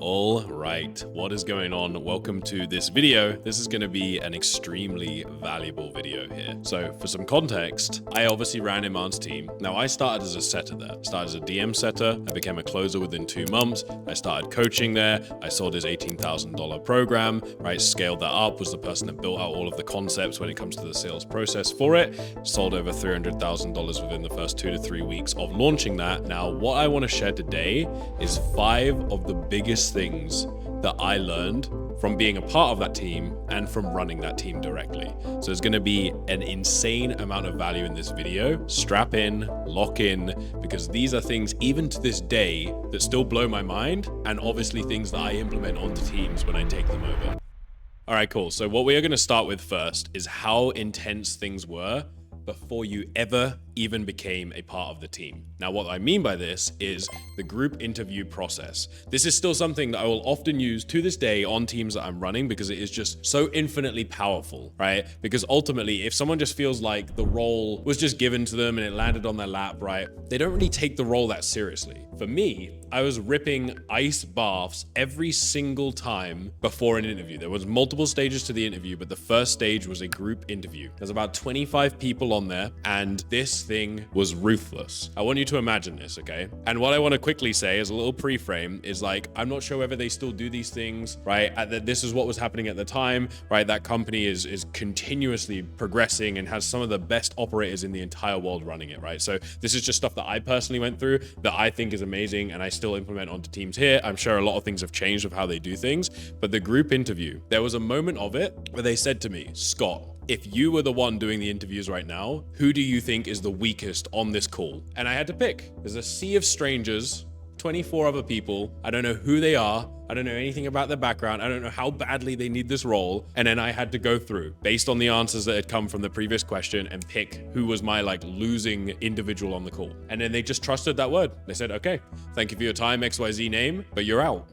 All right, what is going on? Welcome to this video. This is going to be an extremely valuable video here. So for some context, I obviously ran Iman's team. Now I started as a setter there. Started as a DM setter. I became a closer within 2 months. I started coaching there. I sold his $18,000 program, right? Scaled that up, was the person that built out all of the concepts when it comes to the sales process for it. Sold over $300,000 within the first 2 to 3 weeks of launching that. Now, what I want to share today is 5 of the biggest things that I learned from being a part of that team and from running that team directly. So there's going to be an insane amount of value in this video. Strap in, lock in, because these are things even to this day that still blow my mind, and obviously things that I implement onto teams when I take them over. All right, cool. So what we are going to start with first is how intense things were before you ever even became a part of the team. Now, what I mean by this is the group interview process. This is still something that I will often use to this day on teams that I'm running because it is just so infinitely powerful, right? Because ultimately, if someone just feels like the role was just given to them and it landed on their lap, right? They don't really take the role that seriously. For me, I was ripping ice baths every single time before an interview. There was multiple stages to the interview, but the first stage was a group interview. There's about 25 people on there, and this thing was ruthless. I want you to imagine this, okay? And what I want to quickly say as a little pre-frame is like, I'm not sure whether they still do these things, right? This is what was happening at the time, right? That company is continuously progressing and has some of the best operators in the entire world running it, right? So this is just stuff that I personally went through that I think is amazing and I still implement onto teams here. I'm sure a lot of things have changed of how they do things, but the group interview, there was a moment of it where they said to me, Scott, if you were the one doing the interviews right now, who do you think is the weakest on this call? And I had to pick. There's a sea of strangers, 24 other people. I don't know who they are. I don't know anything about their background. I don't know how badly they need this role. And then I had to go through based on the answers that had come from the previous question and pick who was my losing individual on the call. And then they just trusted that word. They said, okay, thank you for your time, XYZ name, but you're out.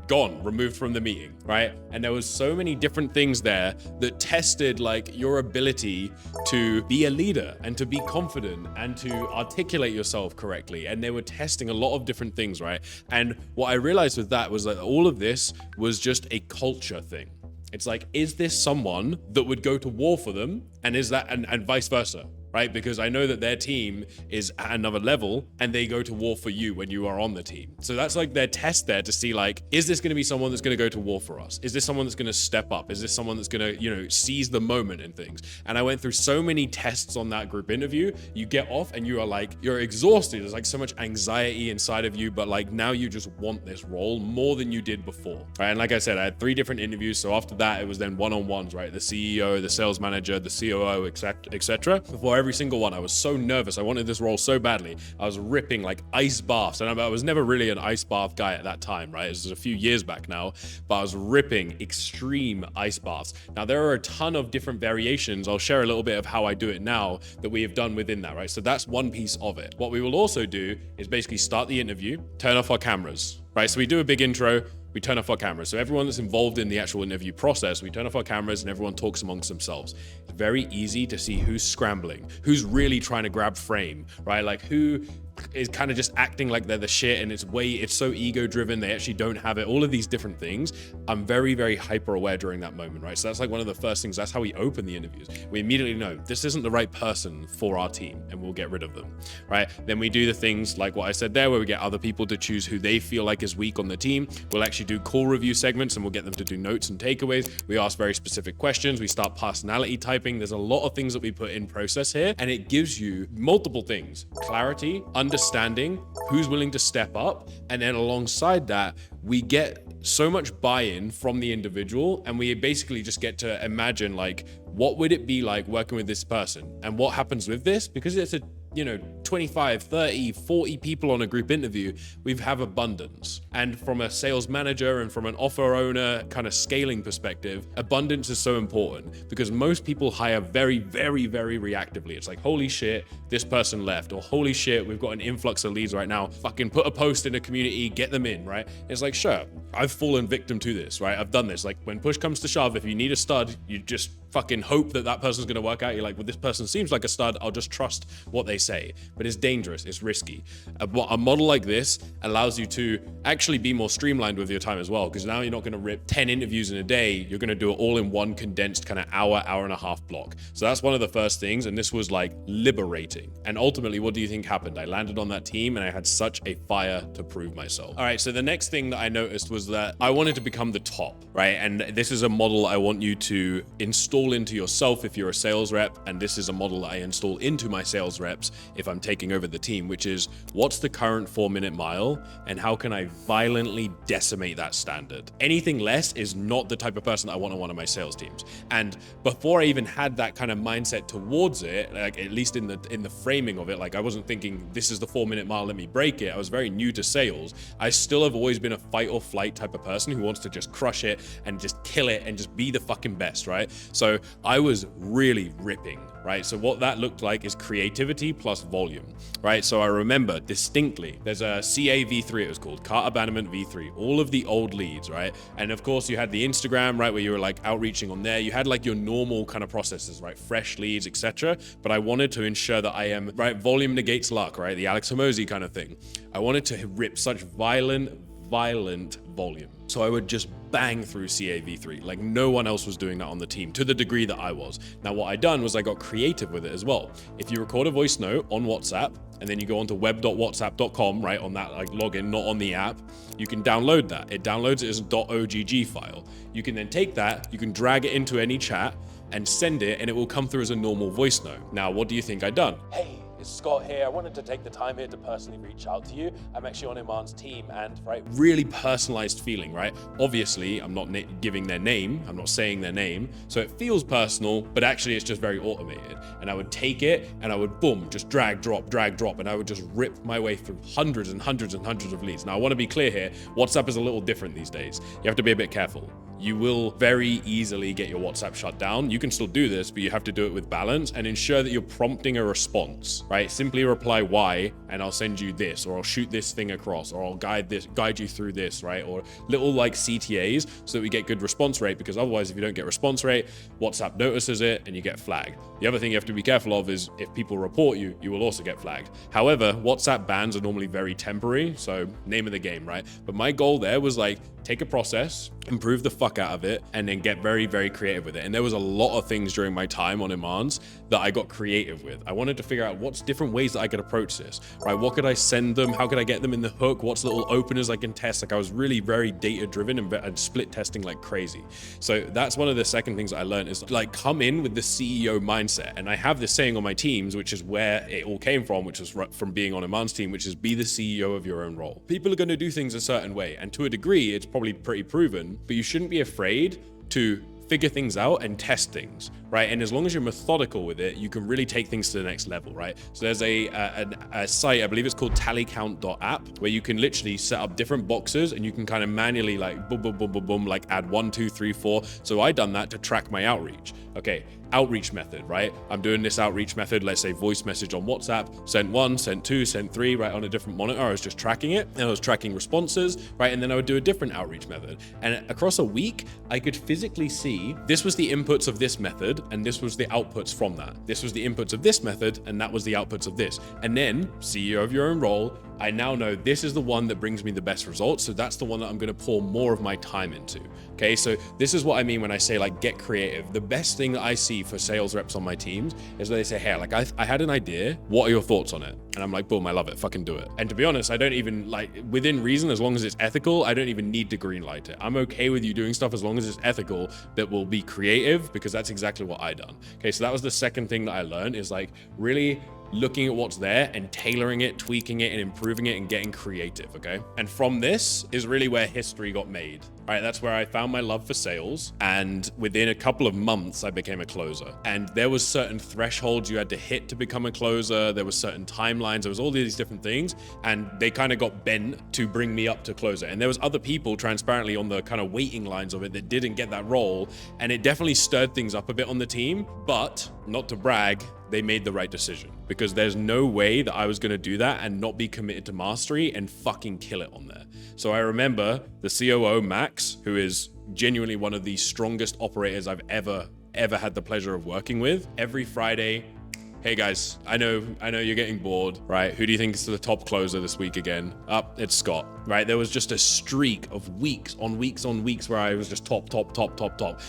Gone, removed from the meeting, right? And there was so many different things there that tested your ability to be a leader and to be confident and to articulate yourself correctly. And they were testing a lot of different things, right? And what I realized with that was that all of this was just a culture thing. It's like, is this someone that would go to war for them? And is that, and vice versa? Right? Because I know that their team is at another level and they go to war for you when you are on the team. So that's their test there to see is this going to be someone that's going to go to war for us? Is this someone that's going to step up? Is this someone that's going to, seize the moment and things? And I went through so many tests on that group interview. You get off and you are you're exhausted. There's so much anxiety inside of you, but now you just want this role more than you did before. Right? And like I said, I had 3 different interviews. So after that, it was then one-on-ones, right? The CEO, the sales manager, the COO, etc. Before every single one, I was so nervous. I wanted this role so badly. I was ripping ice baths, and I was never really an ice bath guy at that time, right? This was a few years back now, but I was ripping extreme ice baths. Now, there are a ton of different variations. I'll share a little bit of how I do it now that we have done within that, right? So that's one piece of it. What we will also do is basically start the interview, turn off our cameras, right? So we do a big intro, we turn off our cameras. So everyone that's involved in the actual interview process, we turn off our cameras and everyone talks amongst themselves. It's very easy to see who's scrambling, who's really trying to grab frame, right? Who is kind of just acting like they're the shit and it's so ego driven, they actually don't have it. All of these different things. I'm very, very hyper aware during that moment, right? So that's one of the first things. That's how we open the interviews. We immediately know this isn't the right person for our team and we'll get rid of them, right? Then we do the things like what I said there, where we get other people to choose who they feel like is weak on the team. We'll actually do call review segments and we'll get them to do notes and takeaways. We ask very specific questions. We start personality typing. There's a lot of things that we put in process here, and it gives you multiple things: clarity, understanding, who's willing to step up, and then alongside that, we get so much buy-in from the individual, and we basically just get to imagine what would it be like working with this person, and what happens with this, because it's a 25, 30, 40 people on a group interview, we have abundance. And from a sales manager and from an offer owner kind of scaling perspective, abundance is so important because most people hire very, very, very reactively. It's holy shit, this person left, or holy shit, we've got an influx of leads right now. Fucking put a post in a community, get them in, right? It's sure, I've fallen victim to this, right? I've done this. Like when push comes to shove, if you need a stud, you just fucking hope that that person's going to work out. You're like, well, this person seems like a stud. I'll just trust what they say. But it's dangerous. It's risky. A model like this allows you to actually be more streamlined with your time as well, because now you're not going to rip 10 interviews in a day. You're going to do it all in one condensed kind of hour and a half block. So that's one of the first things. And this was like liberating. And ultimately, what do you think happened? I landed on that team and I had such a fire to prove myself. All right. So the next thing that I noticed was that I wanted to become the top, right? And this is a model I want you to install into yourself if you're a sales rep, and this is a model that I install into my sales reps if I'm taking over the team, which is what's the current 4-minute mile and how can I violently decimate that standard? Anything less is not the type of person I want on one of my sales teams. And before I even had that kind of mindset towards it, like at least in the framing of it, like I wasn't thinking this is the 4-minute mile, let me break it. I was very new to sales. I still have always been a fight or flight type of person who wants to just crush it and just kill it and just be the fucking best, right? So I was really ripping, right? So what that looked like is creativity plus volume, right? So I remember distinctly, there's a CA V3, it was called Cart Abandonment V3, all of the old leads, right? And of course you had the Instagram, right? Where you were like outreaching on there. You had like your normal kind of processes, right? Fresh leads, etc. But I wanted to ensure that I am, right? Volume negates luck, right? The Alex Hormozi kind of thing. I wanted to rip such violent volume. So I would just bang through CAV3. Like no one else was doing that on the team to the degree that I was. Now what I done was I got creative with it as well. If you record a voice note on WhatsApp and then you go onto web.whatsapp.com, right, on that like login, not on the app, you can download that. It downloads it as a .ogg file. You can then take that, you can drag it into any chat and send it and it will come through as a normal voice note. Now, what do you think I done? Hey, it's Scott here. I wanted to take the time here to personally reach out to you. I'm actually on Iman's team and, right, really personalized feeling, right? Obviously, I'm not giving their name. I'm not saying their name. So it feels personal, but actually it's just very automated. And I would take it and I would boom, just drag, drop, and I would just rip my way through hundreds and hundreds and hundreds of leads. Now I want to be clear here. WhatsApp is a little different these days. You have to be a bit careful. You will very easily get your WhatsApp shut down. You can still do this, but you have to do it with balance and ensure that you're prompting a response, right? Simply reply why, and I'll send you this, or I'll shoot this thing across, or I'll guide you through this, right? Or little like CTAs so that we get good response rate, because otherwise if you don't get response rate, WhatsApp notices it and you get flagged. The other thing you have to be careful of is if people report you, you will also get flagged. However, WhatsApp bans are normally very temporary, so name of the game, right? But my goal there was like, take a process, improve the fuck out of it, and then get very, very creative with it. And there was a lot of things during my time on Iman's that I got creative with. I wanted to figure out what's different ways that I could approach this, right? What could I send them? How could I get them in the hook? What's little openers I can test? Like I was really very data driven and split testing like crazy. So that's one of the second things I learned is like come in with the CEO mindset. And I have this saying on my teams, which is where it all came from, which was from being on Iman's team, which is be the CEO of your own role. People are going to do things a certain way. And to a degree, it's probably pretty proven, but you shouldn't be afraid to figure things out and test things, right? And as long as you're methodical with it, you can really take things to the next level, right? So there's a site, I believe it's called tallycount.app, where you can literally set up different boxes and you can kind of manually like boom, boom, boom, boom, boom, like add 1, 2, 3, 4. So I done that to track my outreach. Okay, outreach method, right? I'm doing this outreach method, let's say voice message on WhatsApp, sent 1, sent 2, sent 3, right, on a different monitor. I was just tracking it and I was tracking responses, right? And then I would do a different outreach method. And across a week, I could physically see this was the inputs of this method and this was the outputs from that. This was the inputs of this method and that was the outputs of this. And then CEO of your own role, I now know this is the one that brings me the best results. So that's the one that I'm going to pour more of my time into. Okay. So this is what I mean when I say like, get creative. The best thing that I see for sales reps on my teams is that they say, hey, like I had an idea. What are your thoughts on it? And I'm like, boom, I love it. Fucking do it. And to be honest, I don't even like within reason, as long as it's ethical, I don't even need to green light it. I'm okay with you doing stuff as long as it's ethical, that will be creative, because that's exactly what I done. Okay. So that was the second thing that I learned is like really looking at what's there and tailoring it, tweaking it and improving it and getting creative, okay? And from this is really where history got made, right? That's where I found my love for sales. And within a couple of months, I became a closer. And there was certain thresholds you had to hit to become a closer. There was certain timelines. There was all these different things. And they kind of got bent to bring me up to closer. And there was other people transparently on the kind of waiting lines of it that didn't get that role. And it definitely stirred things up a bit on the team. But not to brag, they made the right decision, because there's no way that I was going to do that and not be committed to mastery and fucking kill it on there. So I remember the COO, Max, who is genuinely one of the strongest operators I've ever had the pleasure of working with. Every Friday, hey guys, I know you're getting bored, right? Who do you think is the top closer this week again? It's Scott, right? There was just a streak of weeks on weeks where I was just top,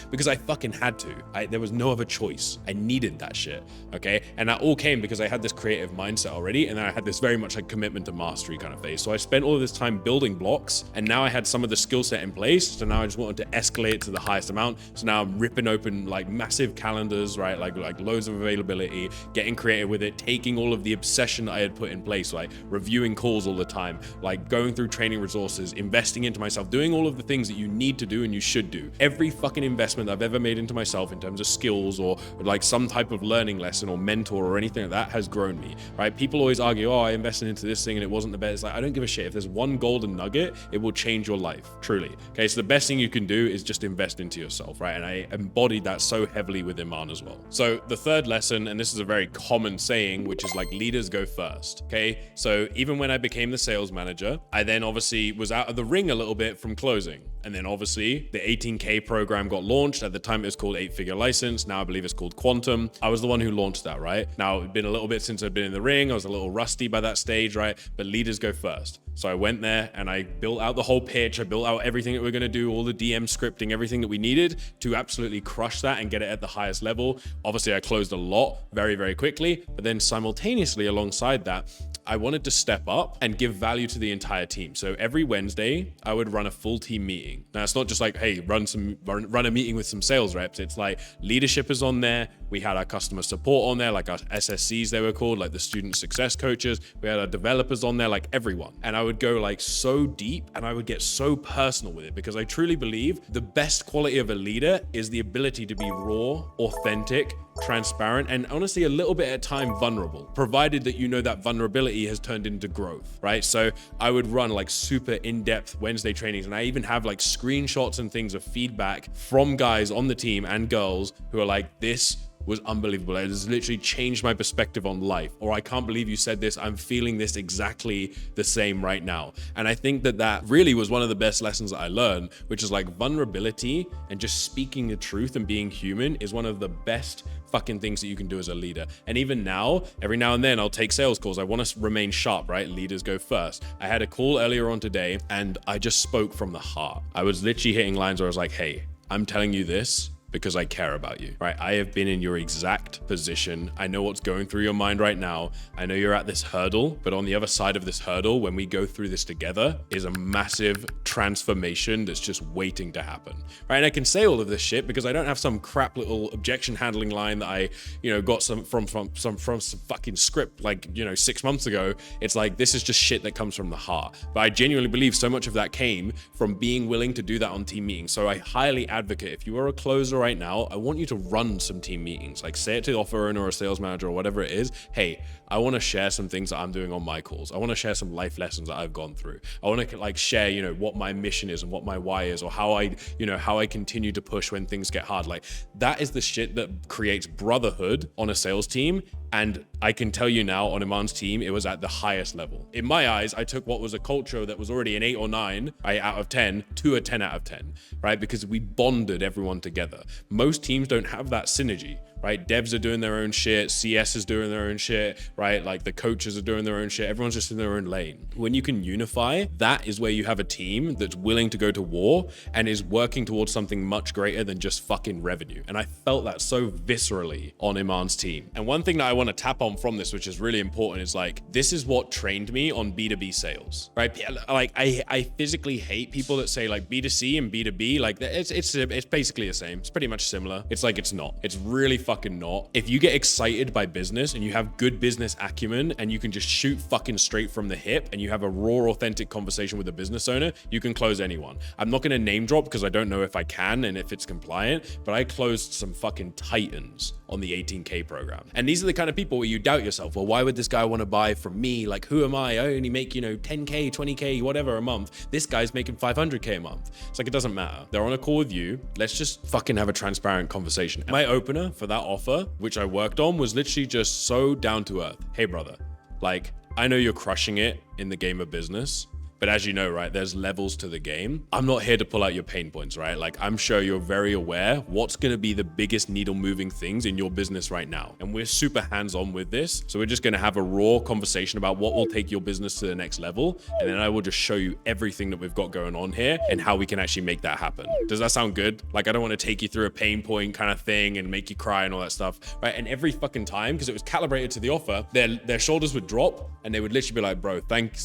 because I fucking had to. There was no other choice. I needed that shit, okay? And that all came because I had this creative mindset already, and then I had this very much like commitment to mastery kind of phase. So I spent all of this time building blocks, and now I had some of the skill set in place, so now I just wanted to escalate to the highest amount. So now I'm ripping open like massive calendars, right? Like loads of availability, getting creative with it, taking all of the obsession that I had put in place, like reviewing calls all the time, like going through training resources, investing into myself, doing all of the things that you need to do and you should do. Every fucking investment I've ever made into myself in terms of skills or like some type of learning lesson or mentor or anything like that has grown me, right? People always argue, oh, I invested into this thing and it wasn't the best. It's like, I don't give a shit. If there's one golden nugget, it will change your life, truly. Okay, so the best thing you can do is just invest into yourself, right? And I embodied that so heavily with Iman as well. So the third lesson, and this is a very common saying, which is like leaders go first, okay? So even when I became the sales manager, I then obviously was out of the ring a little bit from closing. And then obviously the 18K program got launched. At the time it was called 8-figure license. Now I believe it's called Quantum. I was the one who launched that, right? Now it'd been a little bit since I'd been in the ring. I was a little rusty by that stage, right? But leaders go first. So I went there and I built out the whole pitch. I built out everything that we're going to do, all the DM scripting, everything that we needed to absolutely crush that and get it at the highest level. Obviously I closed a lot very, very quickly, but then simultaneously alongside that, I wanted to step up and give value to the entire team. So every Wednesday, I would run a full team meeting. Now, it's not just like, hey, run a meeting with some sales reps. It's like leadership is on there. We had our customer support on there, like our SSCs, they were called, like the student success coaches. We had our developers on there, like everyone. And I would go like so deep and I would get so personal with it, because I truly believe the best quality of a leader is the ability to be raw, authentic, transparent, and honestly a little bit at a time vulnerable, provided that you know that vulnerability has turned into growth, right? So I would run like super in-depth Wednesday trainings, and I even have like screenshots and things of feedback from guys on the team and girls who are like, this was unbelievable. It has literally changed my perspective on life. Or I can't believe you said this. I'm feeling this exactly the same right now. And I think that that really was one of the best lessons that I learned, which is like vulnerability and just speaking the truth and being human is one of the best fucking things that you can do as a leader. And even now, every now and then I'll take sales calls. I want to remain sharp, right? Leaders go first. I had a call earlier on today and I just spoke from the heart. I was literally hitting lines where I was like, hey, I'm telling you this because I care about you, right? I have been in your exact position. I know what's going through your mind right now. I know you're at this hurdle, but on the other side of this hurdle, when we go through this together, is a massive transformation that's just waiting to happen, right? And I can say all of this shit because I don't have some crap little objection handling line that I, got some from some fucking script like, 6 months ago. It's like, this is just shit that comes from the heart. But I genuinely believe so much of that came from being willing to do that on team meetings. So I highly advocate, if you are a closer right now, I want you to run some team meetings. Like say it to the offer owner or a sales manager or whatever it is. Hey, I want to share some things that I'm doing on my calls. I want to share some life lessons that I've gone through. I want to like share, what my mission is and what my why is, or how I continue to push when things get hard. Like that is the shit that creates brotherhood on a sales team. And I can tell you now, on Iman's team, it was at the highest level. In my eyes, I took what was a culture that was already an 8 or 9 out of 10 to a 10 out of 10, right? Because we bonded everyone together. Most teams don't have that synergy, right? Devs are doing their own shit, CS is doing their own shit, right? Like the coaches are doing their own shit. Everyone's just in their own lane. When you can unify, that is where you have a team that's willing to go to war and is working towards something much greater than just fucking revenue. And I felt that so viscerally on Iman's team. And one thing that I want to tap on from this, which is really important, is like, this is what trained me on B2B sales, right? Like I physically hate people that say like B2C and B2B, like it's basically the same. It's pretty much similar. It's like, it's not. It's really fucking not. If you get excited by business and you have good business acumen and you can just shoot fucking straight from the hip and you have a raw, authentic conversation with a business owner, you can close anyone. I'm not going to name drop because I don't know if I can and if it's compliant, but I closed some fucking titans on the 18K program. And these are the kind of people where you doubt yourself. Well, why would this guy want to buy from me? Like, who am I? I only make, 10K, 20K, whatever a month. This guy's making 500K a month. It's like, it doesn't matter. They're on a call with you. Let's just fucking have a transparent conversation. My opener for that offer, which I worked on, was literally just so down to earth. Hey, brother, like, I know you're crushing it in the game of business, but as you know, right, there's levels to the game. I'm not here to pull out your pain points, right? Like, I'm sure you're very aware what's going to be the biggest needle moving things in your business right now. And we're super hands-on with this. So we're just going to have a raw conversation about what will take your business to the next level. And then I will just show you everything that we've got going on here and how we can actually make that happen. Does that sound good? Like, I don't want to take you through a pain point kind of thing and make you cry and all that stuff, right? And every fucking time, because it was calibrated to the offer, their shoulders would drop and they would literally be like, bro, thank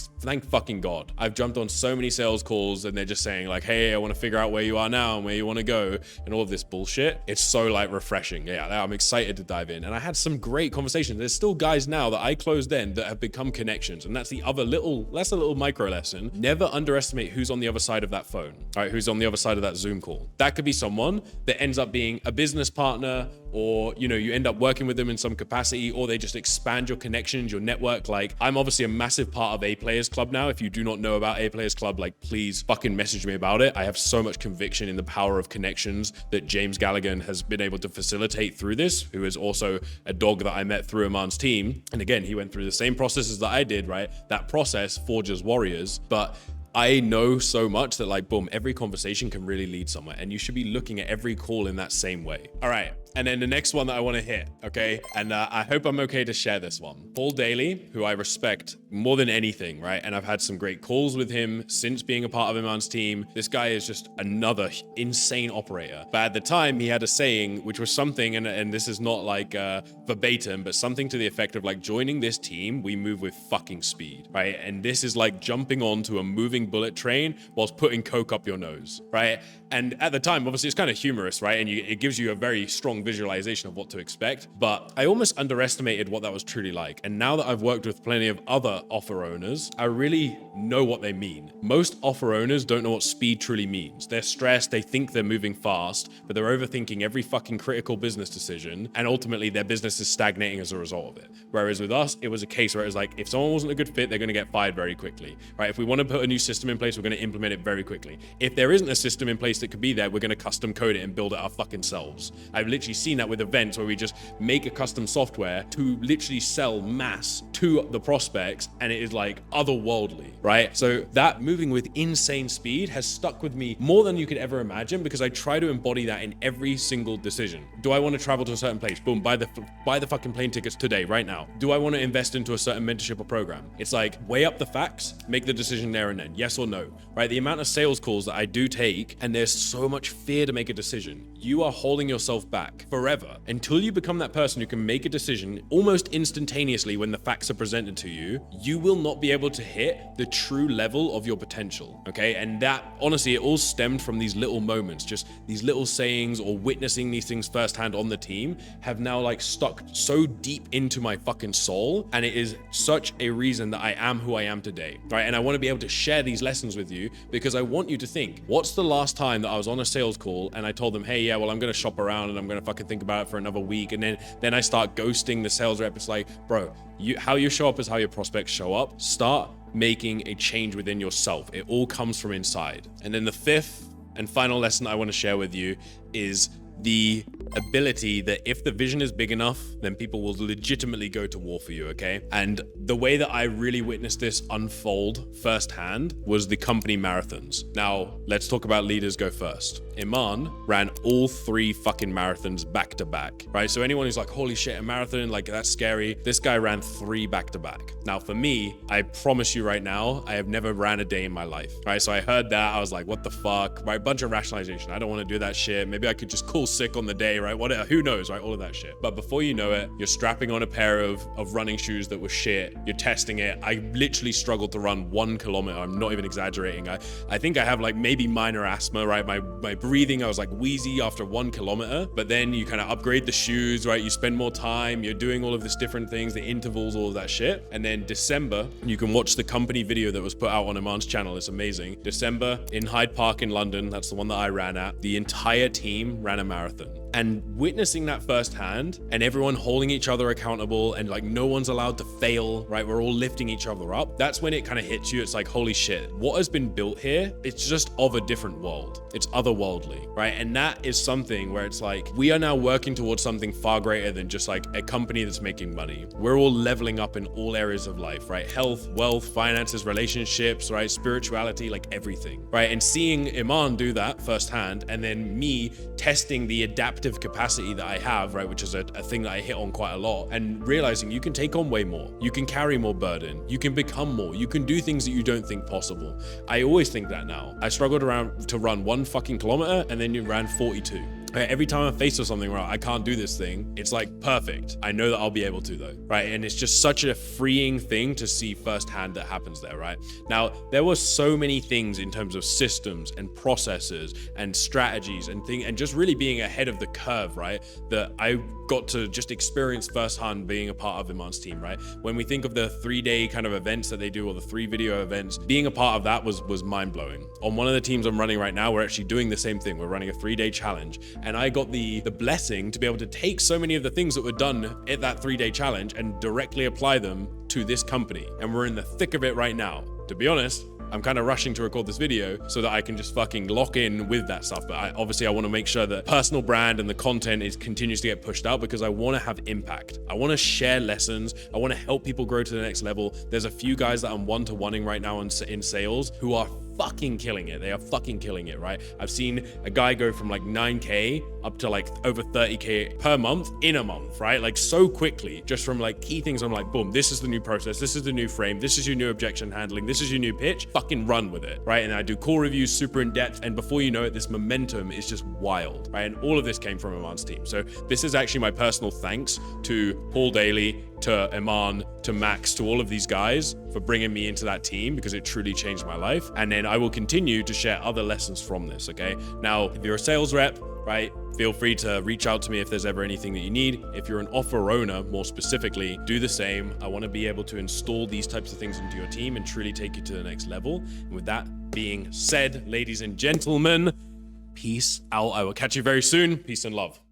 fucking God. I've jumped on so many sales calls and they're just saying like, hey, I want to figure out where you are now and where you want to go and all of this bullshit. It's so like refreshing. Yeah, I'm excited to dive in. And I had some great conversations. There's still guys now that I closed then that have become connections. And that's that's a little micro lesson. Never underestimate who's on the other side of that phone, right? Who's on the other side of that Zoom call. That could be someone that ends up being a business partner, or you end up working with them in some capacity, or they just expand your connections, your network. Like, I'm obviously a massive part of A Players Club now. If you do not know about A Players Club, like, please fucking message me about it. I have so much conviction in the power of connections that James Gallagher has been able to facilitate through this, who is also a dog that I met through Iman's team. And again, he went through the same processes that I did, right? That process forges warriors, but I know so much that, like, boom, every conversation can really lead somewhere, and you should be looking at every call in that same way. All right. And then the next one that I want to hit, okay? And I hope I'm okay to share this one. Daly, who I respect more than anything, right? And I've had some great calls with him since being a part of Iman's team. This guy is just another insane operator. But at the time, he had a saying, which was something, and this is not like verbatim, but something to the effect of like, joining this team, we move with fucking speed, right? And this is like jumping onto a moving bullet train whilst putting coke up your nose, right? And at the time, obviously, it's kind of humorous, right? And it gives you a very strong visualization of what to expect. But I almost underestimated what that was truly like. And now that I've worked with plenty of other offer owners, I really know what they mean. Most offer owners don't know what speed truly means. They're stressed, they think they're moving fast, but they're overthinking every fucking critical business decision. And ultimately, their business is stagnating as a result of it. Whereas with us, it was a case where it was like, if someone wasn't a good fit, they're going to get fired very quickly, right? If we want to put a new system in place, we're going to implement it very quickly. If there isn't a system in place that could be there, we're going to custom code it and build it our fucking selves. I've literally seen that with events where we just make a custom software to literally sell mass to the prospects, and it is like otherworldly, right? So that moving with insane speed has stuck with me more than you could ever imagine, because I try to embody that in every single decision. Do I want to travel to a certain place? Boom, buy the fucking plane tickets today, right now. Do I want to invest into a certain mentorship or program? It's like, weigh up the facts, make the decision there and then, yes or no, right? The amount of sales calls that I do take, and there's so much fear to make a decision. You are holding yourself back forever until you become that person who can make a decision almost instantaneously when the facts are presented to you. You will not be able to hit the true level of your potential, okay? And that, honestly, it all stemmed from these little moments, just these little sayings or witnessing these things firsthand on the team have now like stuck so deep into my fucking soul. And it is such a reason that I am who I am today, right? And I want to be able to share these lessons with you, because I want you to think, what's the last time that I was on a sales call and I told them, hey, yeah, well, I'm going to shop around and I'm going to fucking think about it for another week. And then I start ghosting the sales rep. It's like, bro, how you show up is how your prospects show up. Start making a change within yourself. It all comes from inside. And then the fifth and final lesson I want to share with you is the ability that if the vision is big enough, then people will legitimately go to war for you, okay? And the way that I really witnessed this unfold firsthand was the company marathons. Now, let's talk about leaders go first. Iman ran all 3 fucking marathons back to back, right? So anyone who's like, holy shit, a marathon, like that's scary. This guy ran 3 back to back. Now for me, I promise you right now, I have never ran a day in my life, right? So I heard that, I was like, what the fuck, right? Bunch of rationalization. I don't want to do that shit. Maybe I could just call sick on the day, right? Whatever, who knows, right? All of that shit. But before you know it, you're strapping on a pair of running shoes that were shit. You're testing it. I literally struggled to run 1 kilometer. I'm not even exaggerating. I think I have like maybe minor asthma, right? My breathing, I was like wheezy after 1 kilometer, but then you kind of upgrade the shoes, right? You spend more time, you're doing all of this different things, the intervals, all of that shit. And then December, you can watch the company video that was put out on Iman's channel. It's amazing. December in Hyde Park in London, that's the one that I ran at. The entire team ran a marathon. And witnessing that firsthand and everyone holding each other accountable and like no one's allowed to fail, right? We're all lifting each other up. That's when it kind of hits you. It's like, holy shit, what has been built here? It's just of a different world. It's otherworldly, right? And that is something where it's like, we are now working towards something far greater than just like a company that's making money. We're all leveling up in all areas of life, right? Health, wealth, finances, relationships, right? Spirituality, like everything, right? And seeing Iman do that firsthand, and then me testing the adaptive capacity that I have, right? Which is a thing that I hit on quite a lot, and realizing you can take on way more, you can carry more burden, you can become more, you can do things that you don't think possible. I always think that now. I struggled around to run 1 fucking kilometer and then you ran 42. Every time I'm faced with something where I can't do this thing, it's like perfect. I know that I'll be able to though, right? And it's just such a freeing thing to see firsthand that happens there, right? Now, there were so many things in terms of systems and processes and strategies and just really being ahead of the curve, right? That I got to just experience firsthand being a part of Iman's team, right? When we think of the 3-day kind of events that they do, or the 3 video events, being a part of that was mind blowing. On one of the teams I'm running right now, we're actually doing the same thing. We're running a 3-day challenge. And I got the blessing to be able to take so many of the things that were done at that 3-day challenge and directly apply them to this company. And we're in the thick of it right now. To be honest, I'm kind of rushing to record this video so that I can just fucking lock in with that stuff. But obviously I want to make sure that personal brand and the content continues to get pushed out, because I want to have impact. I want to share lessons. I want to help people grow to the next level. There's a few guys that I'm one-to-oneing right now in sales who are fucking killing it. They are fucking killing it, right? I've seen a guy go from like 9K up to like over 30K per month in a month, right? Like so quickly, just from like key things. I'm like, boom, this is the new process. This is the new frame. This is your new objection handling. This is your new pitch. Fucking run with it, right? And I do call reviews super in depth. And before you know it, this momentum is just wild, right? And all of this came from Iman's team. So this is actually my personal thanks to Paul Daly, to Iman, to Max, to all of these guys for bringing me into that team, because it truly changed my life. And then I will continue to share other lessons from this, okay? Now, if you're a sales rep, right, feel free to reach out to me if there's ever anything that you need. If you're an offer owner, more specifically, do the same. I want to be able to install these types of things into your team and truly take you to the next level. And with that being said, ladies and gentlemen, peace out. I will catch you very soon. Peace and love.